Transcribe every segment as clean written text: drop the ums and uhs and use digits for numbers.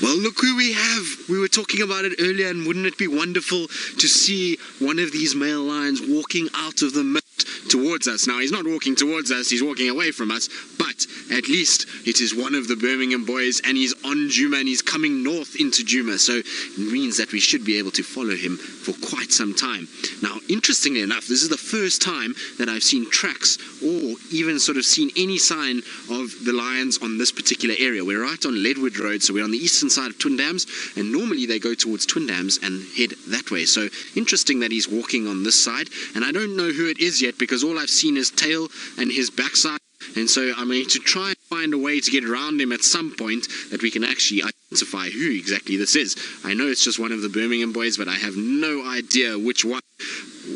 Well, look who we have. We were talking about it earlier, and wouldn't it be wonderful to see one of these male lions walking out of the mist towards us? Now, he's not walking towards us, he's walking away from us, but at least it is one of the Birmingham boys, and he's on Djuma, and he's coming north into Djuma, so it means that we should be able to follow him for quite some time. Now, interestingly enough, this is the first time that I've seen tracks or even sort of seen any sign of the lions on this particular area. We're right on Ledwood Road, so we're on the eastern side of Twin Dams, and normally they go towards Twin Dams and head that way. So interesting that he's walking on this side, and I don't know who it is yet because all I've seen is tail and his backside, and so I'm going to try and find a way to get around him at some point that we can actually identify who exactly this is. I know it's just one of the Birmingham boys, but I have no idea which one.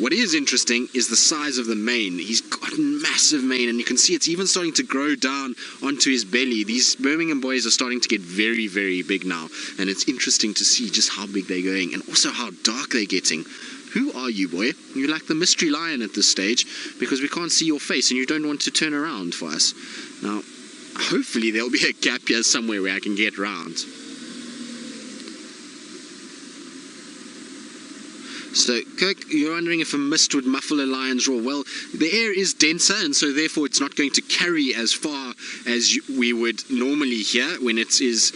What is interesting is the size of the mane. He's got a massive mane, and you can see it's even starting to grow down onto his belly. These Birmingham boys are starting to get very, very big now, and it's interesting to see just how big they're going and also how dark they're getting. Who are you, boy? You're like the mystery lion at this stage because we can't see your face and you don't want to turn around for us. Now, hopefully there'll be a gap here somewhere where I can get round. So, Kirk, you're wondering if a mist would muffle a lion's roar. Well, the air is denser, and so therefore it's not going to carry as far as we would normally hear when it is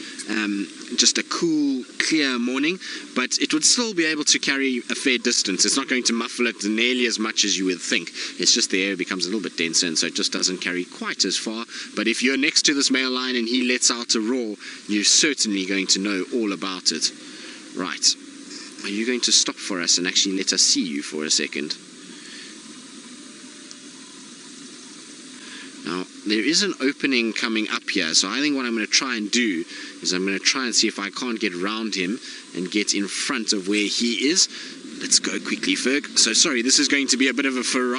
just a cool, clear morning, but it would still be able to carry a fair distance. It's not going to muffle it nearly as much as you would think. It's just the air becomes a little bit denser, and so it just doesn't carry quite as far. But if you're next to this male lion and he lets out a roar, you're certainly going to know all about it. Right. Are you going to stop for us and actually let us see you for a second? Now, there is an opening coming up here, so I think what I'm going to try and do is I'm going to try and see if I can't get round him and get in front of where he is. Let's go quickly, Ferg. So sorry, this is going to be a bit of a Ferrari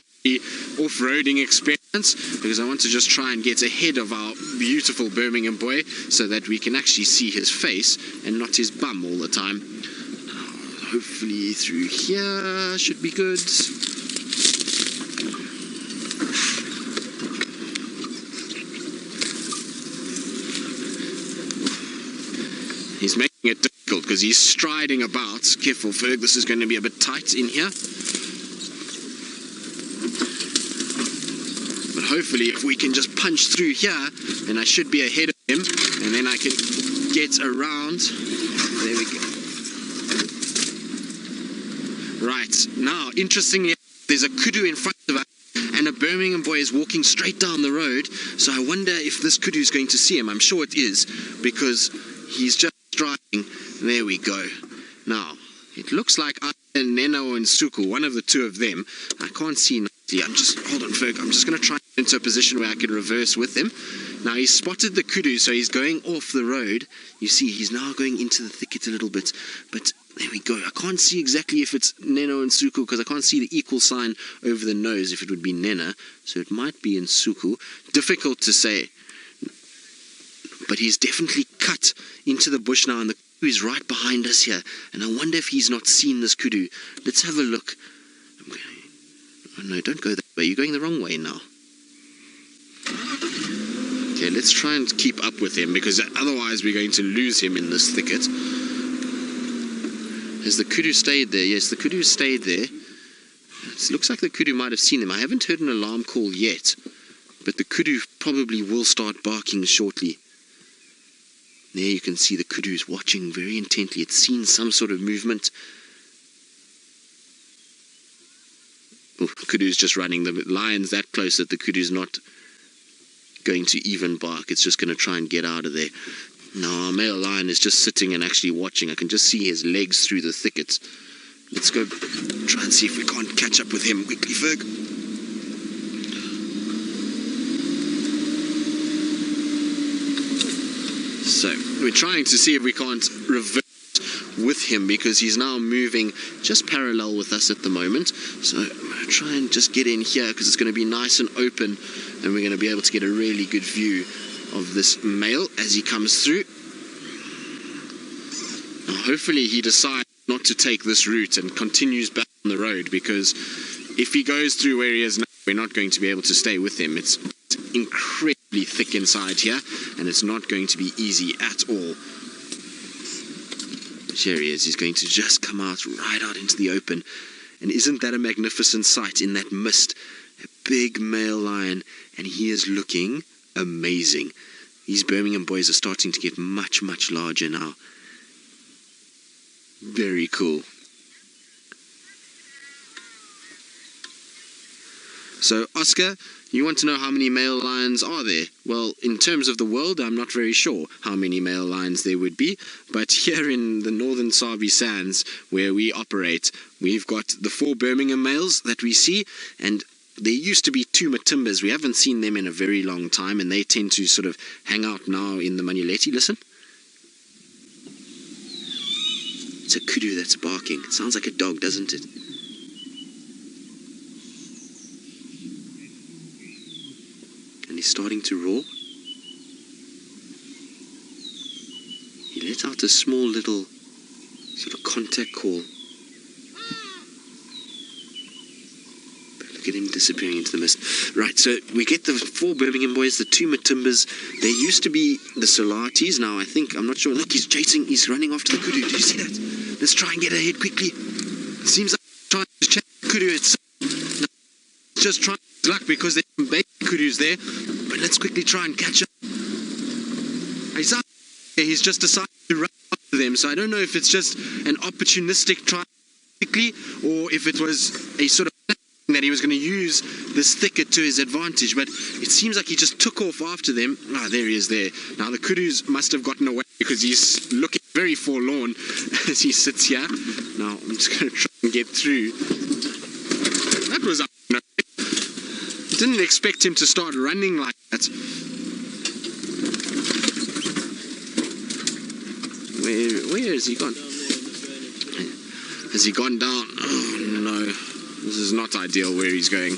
off-roading experience because I want to just try and get ahead of our beautiful Birmingham boy so that we can actually see his face and not his bum all the time. Hopefully through here should be good. He's making it difficult because he's striding about. Careful, Ferg, this is going to be a bit tight in here. But hopefully if we can just punch through here, then I should be ahead of him, and then I can get around. There we go. Right, now, interestingly, there's a kudu in front of us, and a Birmingham boy is walking straight down the road, so I wonder if this kudu is going to see him. I'm sure it is, because he's just striding. There we go. Now, it looks like either Nhenha or Nsuku, one of the two of them. I can't see nicely. Hold on, Ferg, I'm just going to try and get into a position where I can reverse with him. Now, he's spotted the kudu, so he's going off the road. You see, he's now going into the thicket a little bit, but there we go. I can't see exactly if it's Nhenha or Nsuku because I can't see the equal sign over the nose if it would be Nhenha, so it might be Nsuku. Difficult to say, but he's definitely cut into the bush now, and the kudu is right behind us here, and I wonder if he's not seen this kudu. Let's have a look. Oh no, don't go that way. You're going the wrong way now. Okay, let's try and keep up with him because otherwise we're going to lose him in this thicket. Has the kudu stayed there? Yes, the kudu stayed there. It looks like the kudu might have seen them. I haven't heard an alarm call yet, but the kudu probably will start barking shortly. There you can see the kudu is watching very intently. It's seen some sort of movement. Oh, kudu's just running. The lion's that close that the kudu's not going to even bark. It's just going to try and get out of there. Now our male lion is just sitting and actually watching. I can just see his legs through the thickets. Let's go try and see if we can't catch up with him quickly, Ferg. So we're trying to see if we can't reverse with him because he's now moving just parallel with us at the moment. So I'm going to try and just get in here because it's going to be nice and open, and we're going to be able to get a really good view of this male as he comes through. Now, hopefully he decides not to take this route and continues back on the road, because if he goes through where he is now, we're not going to be able to stay with him. It's incredibly thick inside here, and it's not going to be easy at all. Here he is. He's going to just come out, right out into the open. And isn't that a magnificent sight in that mist? A big male lion, and he is looking amazing. These Birmingham boys are starting to get much, much larger now. Very cool. So, Oscar, you want to know how many male lions are there? Well, in terms of the world, I'm not very sure how many male lions there would be. But here in the northern Sabi Sands, where we operate, we've got the 4 Birmingham males that we see, and there used to be 2 Matimbas. We haven't seen them in a very long time, and they tend to sort of hang out now in the Manuleti. Listen. It's a kudu that's barking. It sounds like a dog, doesn't it? And he's starting to roar. He let out a small little sort of contact call. Look at him disappearing into the mist. Right, so we get the 4 Birmingham boys, the 2 Matimbas. They used to be the Solatis. Now I think, I'm not sure. Look, he's running after the kudu. Do you see that? Let's try and get ahead quickly. It seems like he's trying to check the kudu itself. No, just trying his luck because there's some baby kudus there. But let's quickly try and catch up. He's up there. He's just decided to run after them. So I don't know if it's just an opportunistic try quickly, or if it was a sort of that he was going to use this thicket to his advantage, but it seems like he just took off after them. Ah, there he is there. Now the kudus must have gotten away because he's looking very forlorn as he sits here. Now I'm just going to try and get through. That was up. No, didn't expect him to start running like that. Where has he gone? Has he gone down? Oh no. This is not ideal where he's going.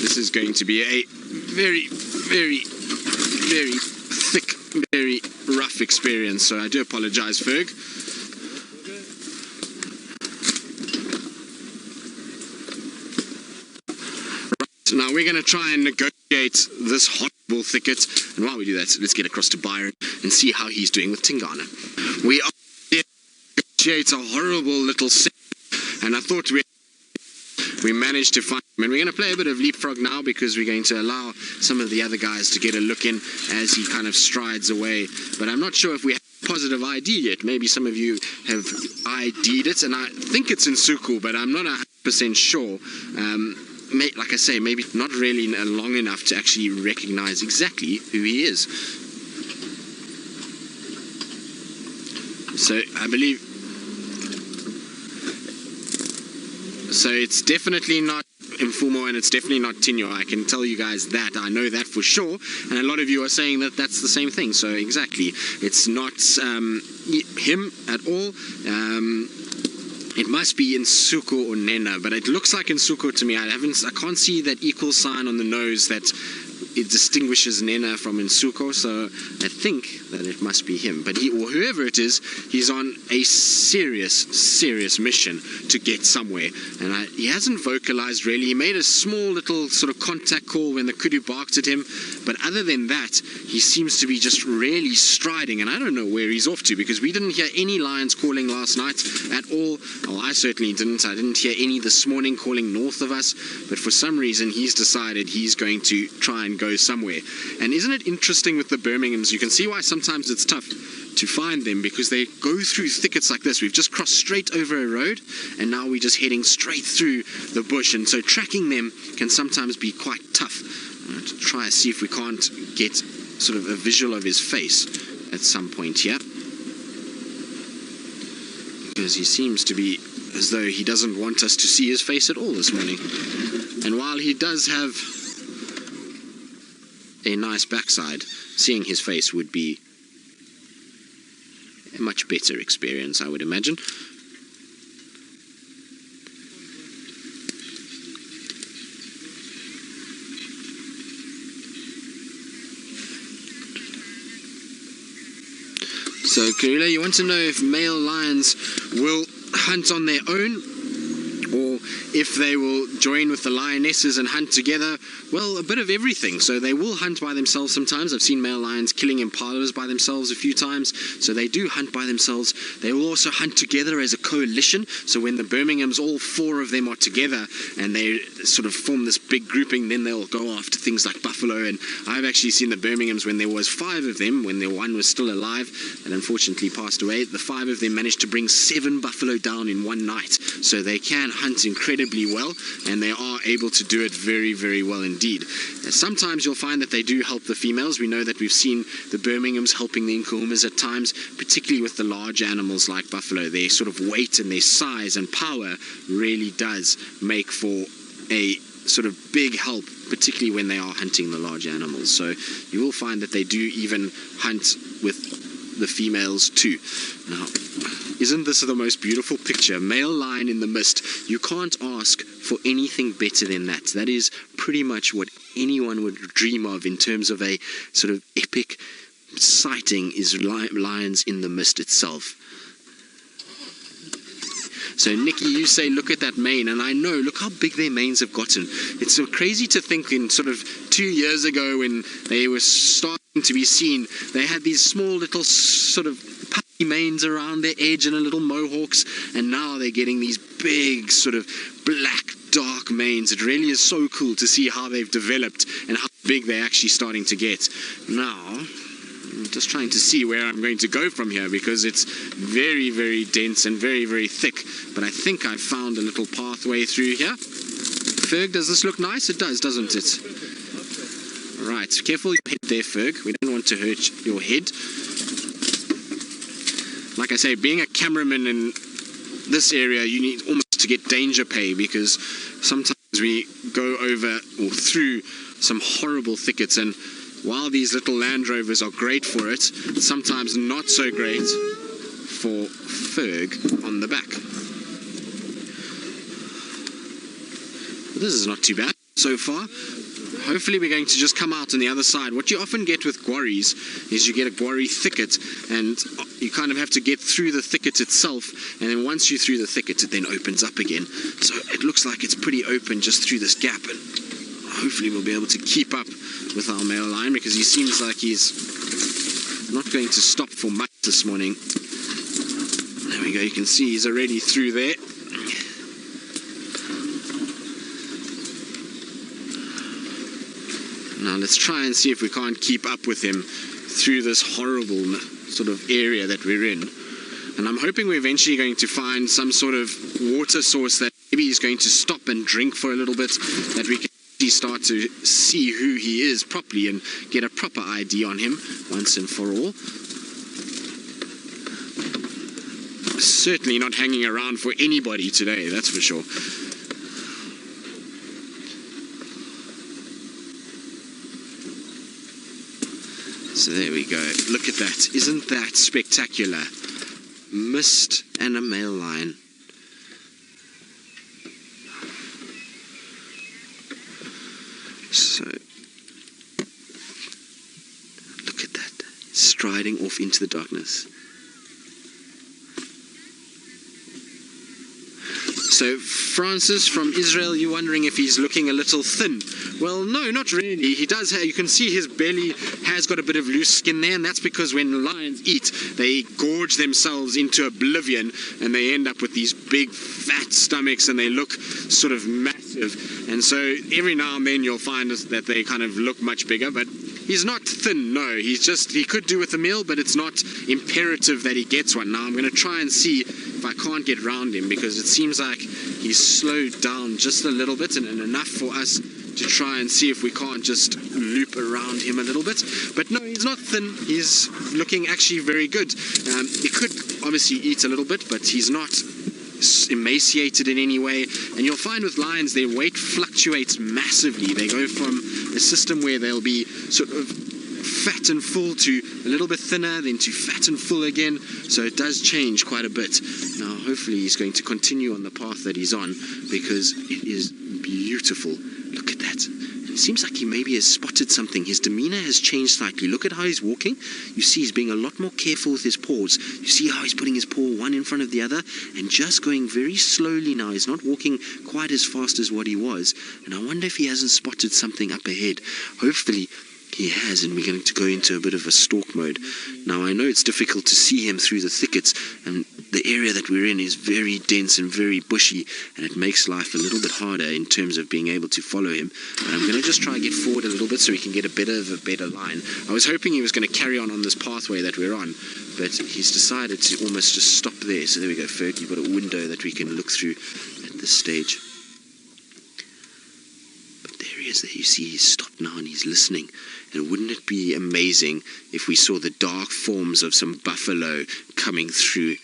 This is going to be a very, very, very thick, very rough experience. So I do apologize, Ferg. Right, now we're going to try and negotiate this horrible thicket. And while we do that, let's get across to Byron and see how he's doing with Tingana. We are here to negotiate a horrible little set, and I thought we managed to find him. And we're going to play a bit of leapfrog now because we're going to allow some of the other guys to get a look in as he kind of strides away. But I'm not sure if we have positive ID yet. Maybe some of you have ID'd it, and I think it's in Suku, but I'm not 100% sure. Like I say, maybe not really long enough to actually recognize exactly who he is. So I believe, so it's definitely not Mfumo and it's definitely not Tinyo. I can tell you guys that. I know that for sure. And a lot of you are saying that that's the same thing. So exactly, it's not him at all. It must be Nsuku or Nhenha, but it looks like Nsuku to me. I can't see that equal sign on the nose that it distinguishes Nhenha from Nsuku, so I think that it must be him. But or whoever it is, he's on a serious mission to get somewhere. And he hasn't vocalized really. He made a small little sort of contact call when the kudu barked at him. But other than that, he seems to be just really striding. And I don't know where he's off to because we didn't hear any lions calling last night at all. Well, I certainly didn't. I didn't hear any this morning calling north of us. But for some reason, he's decided he's going to try and go somewhere. And isn't it interesting with the Birminghams? You can see why sometimes it's tough to find them because they go through thickets like this. We've just crossed straight over a road and now we're just heading straight through the bush, and so tracking them can sometimes be quite tough. To try and see if we can't get sort of a visual of his face at some point here, because he seems to be as though he doesn't want us to see his face at all this morning. And while he does have a nice backside, seeing his face would be a much better experience, I would imagine. So, Karila, you want to know if male lions will hunt on their own, or if they will join with the lionesses and hunt together. Well, a bit of everything. So they will hunt by themselves sometimes. I've seen male lions killing impalas by themselves a few times. So they do hunt by themselves. They will also hunt together as a coalition. So when the Birminghams, all 4 of them are together and they sort of form this big grouping, then they'll go after things like buffalo. And I've actually seen the Birminghams when there was 5 of them, when the one was still alive and unfortunately passed away. The 5 of them managed to bring 7 buffalo down in one night. So they can hunt incredibly well, and they are able to do it very, very well indeed. Sometimes you'll find that they do help the females. We know that we've seen the Birminghams helping the Nkuhumas at times, particularly with the large animals like buffalo. Their sort of weight and their size and power really does make for a sort of big help, particularly when they are hunting the large animals. So you will find that they do even hunt with the females too. Now, isn't this the most beautiful picture? Male lion in the mist. You can't ask for anything better than that. That is pretty much what anyone would dream of in terms of a sort of epic sighting, is lions in the mist itself. So Nikki, you say look at that mane, and I know, look how big their manes have gotten. It's so crazy to think in sort of 2 years ago when they were starting to be seen, they had these small little sort of puffy manes around their edge and a little mohawks, and now they're getting these big sort of black dark manes. It really is so cool to see how they've developed and how big they're actually starting to get. Now I'm just trying to see where I'm going to go from here, because it's very, very dense and very, very thick. But I think I've found a little pathway through here. Ferg, does this look nice? It does, doesn't it? Right, careful your head there, Ferg. We don't want to hurt your head. Like I say, being a cameraman in this area, you need almost to get danger pay, because sometimes we go over or through some horrible thickets, and while these little Land Rovers are great for it, sometimes not so great for Ferg on the back. This is not too bad so far. Hopefully we're going to just come out on the other side. What you often get with quarries is you get a quarry thicket, and you kind of have to get through the thicket itself, and then once you're through the thicket, it then opens up again. So it looks like it's pretty open just through this gap, and hopefully we'll be able to keep up with our male lion, because he seems like he's not going to stop for much this morning. There we go, you can see he's already through there. Now let's try and see if we can't keep up with him through this horrible sort of area that we're in. And I'm hoping we're eventually going to find some sort of water source that maybe he's going to stop and drink for a little bit, that we can start to see who he is properly and get a proper ID on him once and for all. Certainly not hanging around for anybody today, that's for sure. So there we go. Look at that. Isn't that spectacular? Mist and a male lion. So, look at that. Striding off into the darkness. So, Francis from Israel, you're wondering if he's looking a little thin. Well, no, not really. He does have, you can see his belly has got a bit of loose skin there, and that's because when lions eat, they gorge themselves into oblivion, and they end up with these big fat stomachs, and they look sort of massive. And so every now and then you'll find that they kind of look much bigger, but he's not thin, no. He could do with a meal, but it's not imperative that he gets one. Now I'm going to try and see if I can't get round him, because it seems like he's slowed down just a little bit, and enough for us to try and see if we can't just loop around him a little bit. But no, he's not thin. He's looking actually very good. He could obviously eat a little bit, but he's not emaciated in any way. And you'll find with lions, their weight fluctuates massively. They go from a system where they'll be sort of fat and full to a little bit thinner, then to fat and full again. So it does change quite a bit. Now hopefully he's going to continue on the path that he's on, because it is beautiful. Look at that. It seems like he maybe has spotted something. His demeanor has changed slightly. Look at how he's walking. You see he's being a lot more careful with his paws. You see how he's putting his paw one in front of the other and just going very slowly now. He's not walking quite as fast as what he was. And I wonder if he hasn't spotted something up ahead. Hopefully he has, and we're going to go into a bit of a stalk mode. Now I know it's difficult to see him through the thickets, and the area that we're in is very dense and very bushy, and it makes life a little bit harder in terms of being able to follow him. But I'm going to just try and get forward a little bit so we can get a better line. I was hoping he was going to carry on this pathway that we're on, but he's decided to almost just stop there. So there we go, Ferg, you've got a window that we can look through at this stage. But there he is, there you see he's stopped now and he's listening. And wouldn't it be amazing if we saw the dark forms of some buffalo coming through?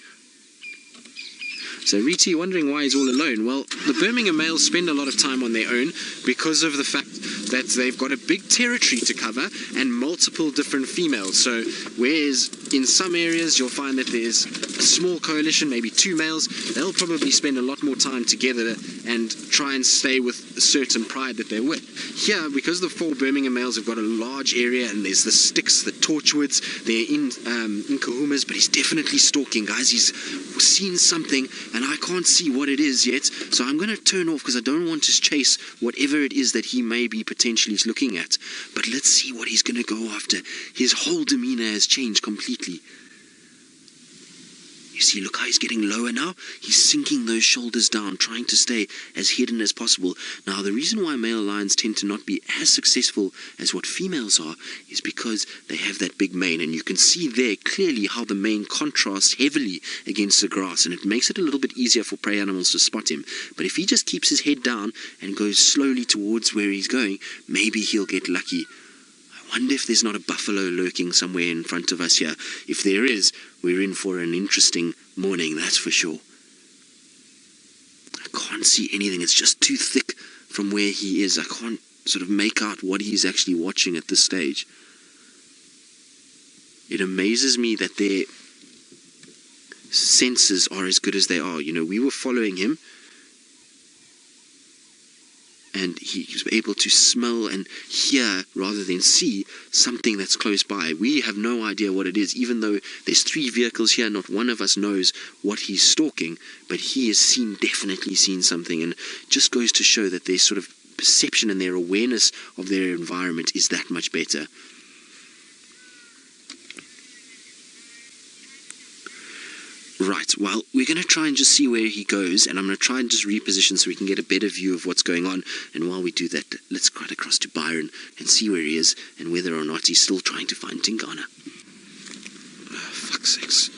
So Riti, wondering why he's all alone. Well, the Birmingham males spend a lot of time on their own because of the fact that they've got a big territory to cover and multiple different females. So whereas in some areas you'll find that there's a small coalition, maybe 2 males, they'll probably spend a lot more time together and try and stay with a certain pride that they're with. Here, because the 4 Birmingham males have got a large area, and there's the sticks, the torchwoods, they're in kahumas, but he's definitely stalking, guys. He's seen something and I can't see what it is yet, so I'm going to turn off because I don't want to chase whatever it is that he may be potentially looking at. But let's see what he's going to go after. His whole demeanor has changed completely. You see, look how he's getting lower now. He's sinking those shoulders down, trying to stay as hidden as possible. Now, the reason why male lions tend to not be as successful as what females are is because they have that big mane. And you can see there clearly how the mane contrasts heavily against the grass. And it makes it a little bit easier for prey animals to spot him. But if he just keeps his head down and goes slowly towards where he's going, maybe he'll get lucky. I wonder if there's not a buffalo lurking somewhere in front of us here. If there is, we're in for an interesting morning, that's for sure. I can't see anything. It's just too thick from where he is. I can't sort of make out what he's actually watching at this stage. It amazes me that their senses are as good as they are. You know, we were following him, and he was able to smell and hear rather than see something that's close by. We have no idea what it is, even though there's 3 vehicles here. Not one of us knows what he's stalking, but he has definitely seen something, and just goes to show that their sort of perception and their awareness of their environment is that much better. Right, well, we're going to try and just see where he goes, and I'm going to try and just reposition so we can get a better view of what's going on. And while we do that, let's cut across to Byron and see where he is and whether or not he's still trying to find Tingana. Oh, fuck's sakes.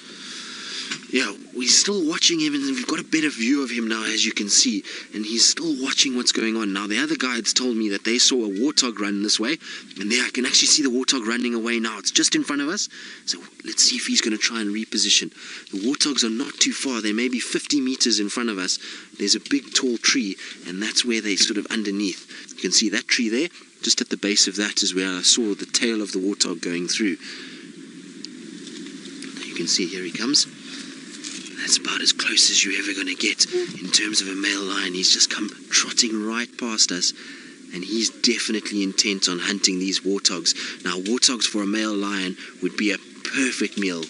Yeah, we're still watching him, and we've got a better view of him now, as you can see, and he's still watching what's going on. Now, the other guides told me that they saw a warthog run this way, and there I can actually see the warthog running away now. It's just in front of us, so let's see if he's going to try and reposition. The warthogs are not too far. They may be 50 meters in front of us. There's a big, tall tree, and that's where they're sort of underneath. You can see that tree there. Just at the base of that is where I saw the tail of the warthog going through. You can see here he comes. That's about as close as you're ever going to get in terms of a male lion. He's just come trotting right past us, and he's definitely intent on hunting these warthogs. Now, warthogs for a male lion would be a perfect meal.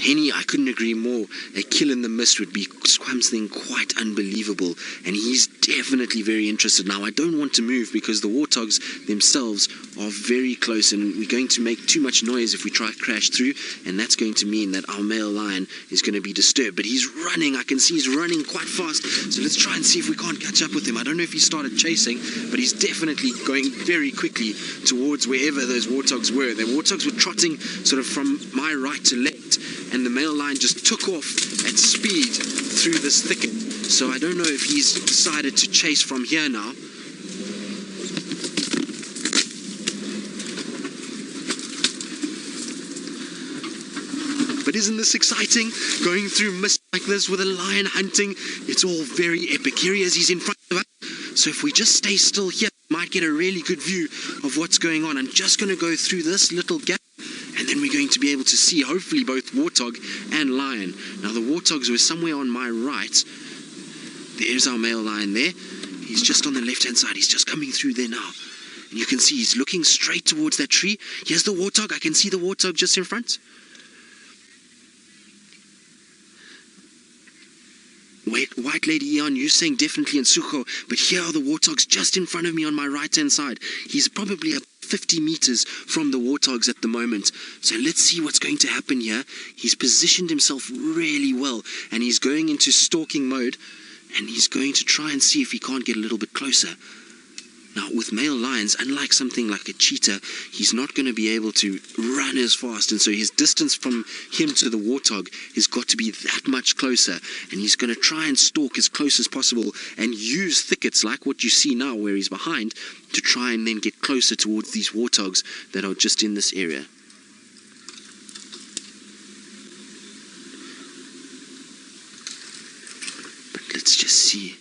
Henny, I couldn't agree more. A kill in the mist would be something quite unbelievable, and he's definitely very interested. Now, I don't want to move because the warthogs themselves are very close, and we're going to make too much noise if we try to crash through, and that's going to mean that our male lion is going to be disturbed. But he's running. I can see he's running quite fast, so let's try and see if we can't catch up with him. I don't know if he started chasing, but he's definitely going very quickly towards wherever those warthogs were. The warthogs were trotting sort of from my right to left, and the male lion just took off at speed through this thicket. So I don't know if he's decided to chase from here now. But isn't this exciting? Going through mist like this with a lion hunting, it's all very epic. Here he is, he's in front of us. So if we just stay still here, might get a really good view of what's going on. I'm just going to go through this little gap, and then we're going to be able to see, hopefully, both warthog and lion. Now, the warthogs were somewhere on my right. There's our male lion there. He's just on the left-hand side. He's just coming through there now. And you can see he's looking straight towards that tree. Here's the warthog. I can see the warthog just in front. Wait, White Lady Eon, you're saying definitely in Sucho, but here are the warthogs just in front of me on my right-hand side. He's probably at 50 meters from the warthogs at the moment. So let's see what's going to happen here. He's positioned himself really well, and he's going into stalking mode, and he's going to try and see if he can't get a little bit closer. Now, with male lions, unlike something like a cheetah, he's not going to be able to run as fast, and so his distance from him to the warthog has got to be that much closer, and he's going to try and stalk as close as possible and use thickets like what you see now where he's behind to try and then get closer towards these warthogs that are just in this area. But let's just see.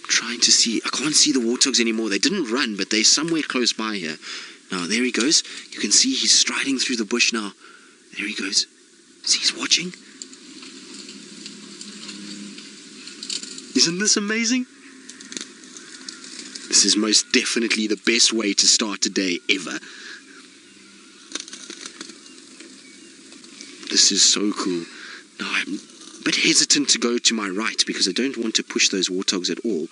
Trying to see, I can't see the warthogs anymore. They didn't run, but they're somewhere close by here. Now, there he goes. You can see he's striding through the bush now. There he goes. See, he's watching. Isn't this amazing? This is most definitely the best way to start a day ever. This is so cool. Now, I'm a bit hesitant to go to my right because I don't want to push those warthogs at all.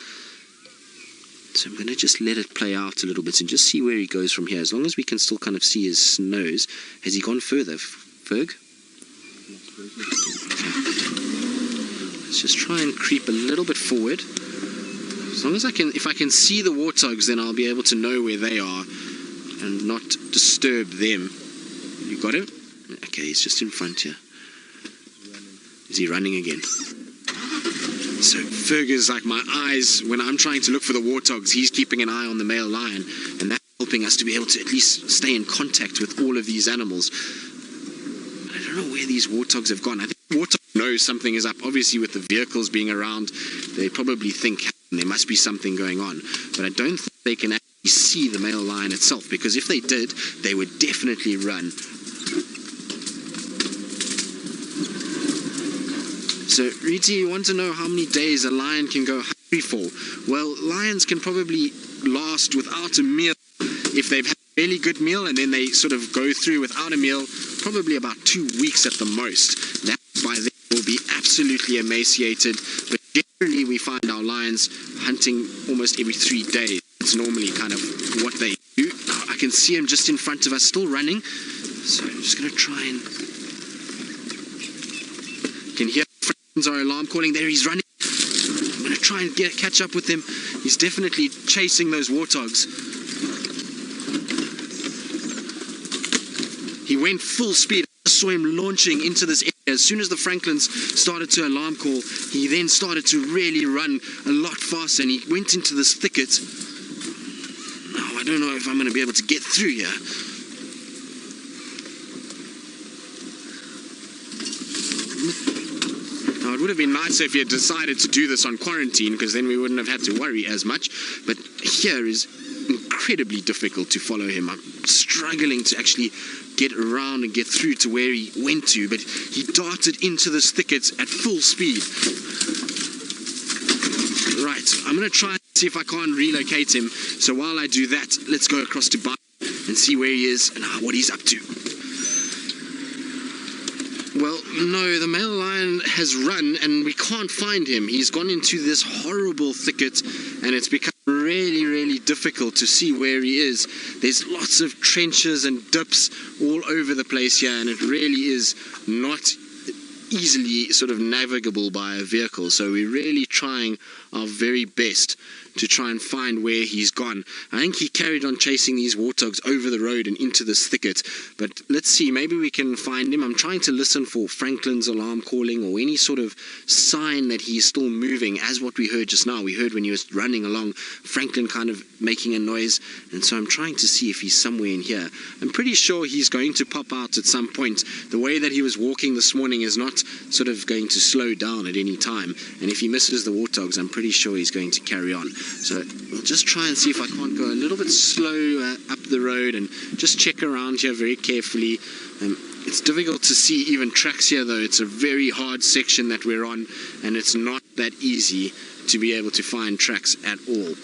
So I'm going to just let it play out a little bit and just see where he goes from here. As long as we can still kind of see his nose. Has he gone further, Ferg? Let's just try and creep a little bit forward. As long as I can, if I can see the warthogs, then I'll be able to know where they are and not disturb them. You got him? Okay, he's just in front here. Is he running again? So Ferg is like my eyes when I'm trying to look for the warthogs. He's keeping an eye on the male lion, and that's helping us to be able to at least stay in contact with all of these animals. I don't know where these warthogs have gone. I think warthogs know something is up. Obviously, with the vehicles being around, they probably think there must be something going on. But I don't think they can actually see the male lion itself, because if they did, they would definitely run. So, Riti, you want to know how many days a lion can go hungry for? Well, lions can probably last without a meal if they've had a really good meal, and then they sort of go through without a meal, probably about 2 weeks at the most. That by then will be absolutely emaciated, but generally we find our lions hunting almost every 3 days. It's normally kind of what they do. Now, I can see him just in front of us, still running, so I'm just going to try and... You can hear our alarm calling there. He's running. I'm going to try and catch up with him. He's definitely chasing those warthogs. He went full speed. I saw him launching into this area. As soon as the Franklins started to alarm call, he then started to really run a lot faster, and he went into this thicket. Now, I don't know if I'm going to be able to get through here. Now, it would have been nicer if he had decided to do this on quarantine, because then we wouldn't have had to worry as much. But here is incredibly difficult to follow him. I'm struggling to actually get around and get through to where he went to, but he darted into this thicket at full speed. Right, I'm going to try and see if I can't relocate him. So while I do that, let's go across to Bye and see where he is and what he's up to. Well, no, the male lion has run and we can't find him. He's gone into this horrible thicket and it's become really, really difficult to see where he is. There's lots of trenches and dips all over the place here, and it really is not easily sort of navigable by a vehicle. So we're really trying our very best to try and find where he's gone. I think he carried on chasing these warthogs over the road and into this thicket, but let's see, maybe we can find him. I'm trying to listen for Franklin's alarm calling or any sort of sign that he's still moving, as what we heard just now. We heard when he was running along, Franklin kind of making a noise, and so I'm trying to see if he's somewhere in here. I'm pretty sure he's going to pop out at some point. The way that he was walking this morning is not sort of going to slow down at any time, and if he misses the warthogs, I'm pretty sure he's going to carry on. So we'll just try and see if I can't go a little bit slow up the road and just check around here very carefully. It's difficult to see even tracks here though. It's a very hard section that we're on, and it's not that easy to be able to find tracks at all.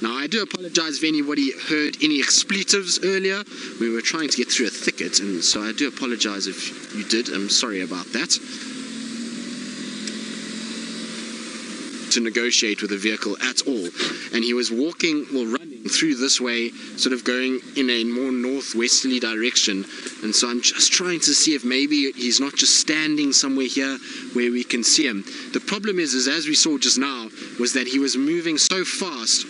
Now, I do apologize if anybody heard any expletives earlier. We were trying to get through a thicket, and so I do apologize if you did. I'm sorry about that. To negotiate with the vehicle at all, and he was walking, well, running through this way, sort of going in a more northwesterly direction, and so I'm just trying to see if maybe he's not just standing somewhere here where we can see him. The problem is as we saw just now, was that he was moving so fast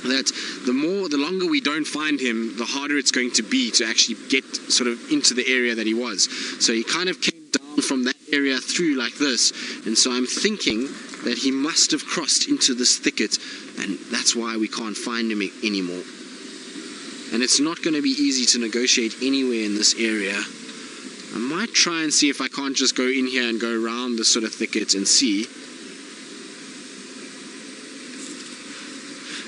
that the longer we don't find him, the harder it's going to be to actually get sort of into the area that he was. So he kind of came down from that area through like this, and so I'm thinking that he must have crossed into this thicket, and that's why we can't find him anymore. And it's not going to be easy to negotiate anywhere in this area. I might try and see if I can't just go in here and go around this sort of thicket and see.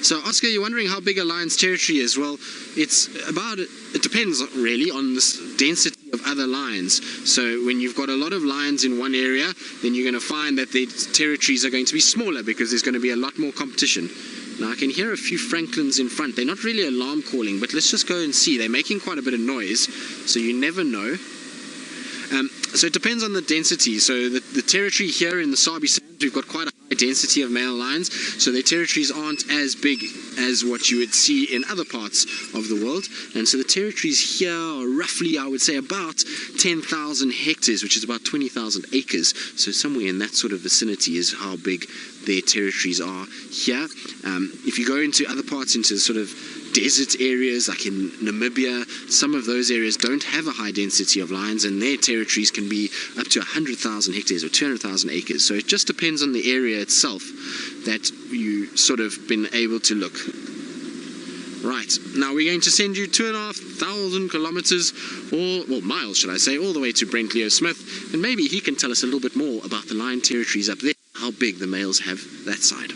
So Oscar, you're wondering how big a lion's territory is. Well, it depends really on the density of other lions. So when you've got a lot of lions in one area, then you're going to find that the territories are going to be smaller because there's going to be a lot more competition. Now I can hear a few francolins in front. They're not really alarm calling, but let's just go and see. They're making quite a bit of noise, so you never know. So it depends on the density. So the territory here in the Sabi Sands, we've got quite a high density of male lions, so their territories aren't as big as what you would see in other parts of the world. And so the territories here are roughly, I would say, about 10,000 hectares, which is about 20,000 acres. So somewhere in that sort of vicinity is how big their territories are here. If you go into other parts, into sort of desert areas like in Namibia, some of those areas don't have a high density of lions, and their territories can be up to 100,000 hectares or 200,000 acres. So it just depends on the area itself that you sort of been able to look. Right, now we're going to send you 2,500 kilometers, or miles should I say, all the way to Brent Leo Smith, and maybe he can tell us a little bit more about the lion territories up there, how big the males have that side.